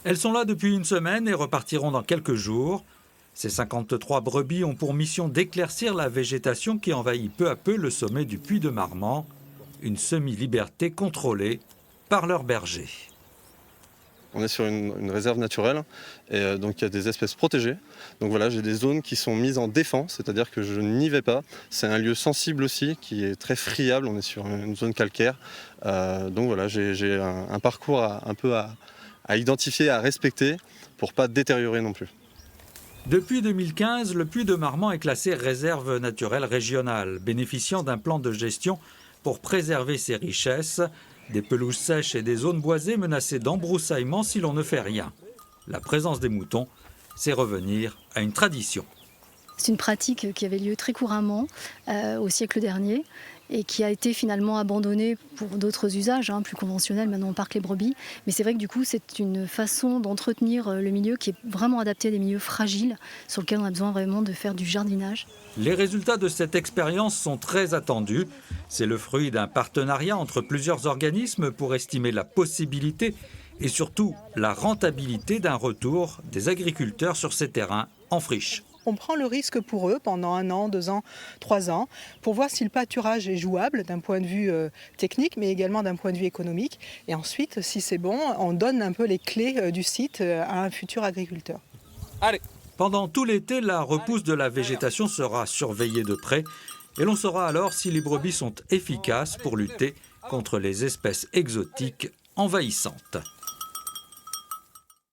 Elles sont là depuis une semaine et repartiront dans quelques jours. Ces 53 brebis ont pour mission d'éclaircir la végétation qui envahit peu à peu le sommet du Puy de Marmande, une semi-liberté contrôlée par leurs bergers. On est sur une réserve naturelle et donc il y a des espèces protégées. Donc voilà, j'ai des zones qui sont mises en défense, c'est-à-dire que je n'y vais pas. C'est un lieu sensible aussi qui est très friable, on est sur une zone calcaire. Donc voilà, j'ai un parcours un peu à identifier, à respecter pour ne pas détériorer non plus. Depuis 2015, le Puy de Marmande est classé réserve naturelle régionale, bénéficiant d'un plan de gestion pour préserver ses richesses, des pelouses sèches et des zones boisées menacées d'embroussaillement si l'on ne fait rien. La présence des moutons, c'est revenir à une tradition. C'est une pratique qui avait lieu très couramment au siècle dernier et qui a été finalement abandonnée pour d'autres usages plus conventionnels. Maintenant, on parque les brebis. Mais c'est vrai que du coup, c'est une façon d'entretenir le milieu qui est vraiment adapté à des milieux fragiles sur lesquels on a besoin vraiment de faire du jardinage. Les résultats de cette expérience sont très attendus. C'est le fruit d'un partenariat entre plusieurs organismes pour estimer la possibilité et surtout la rentabilité d'un retour des agriculteurs sur ces terrains en friche. On prend le risque pour eux pendant 1 an, 2 ans, 3 ans, pour voir si le pâturage est jouable d'un point de vue technique, mais également d'un point de vue économique. Et ensuite, si c'est bon, on donne un peu les clés du site à un futur agriculteur. Allez. Pendant tout l'été, la repousse de la végétation sera surveillée de près et l'on saura alors si les brebis sont efficaces pour lutter contre les espèces exotiques envahissantes.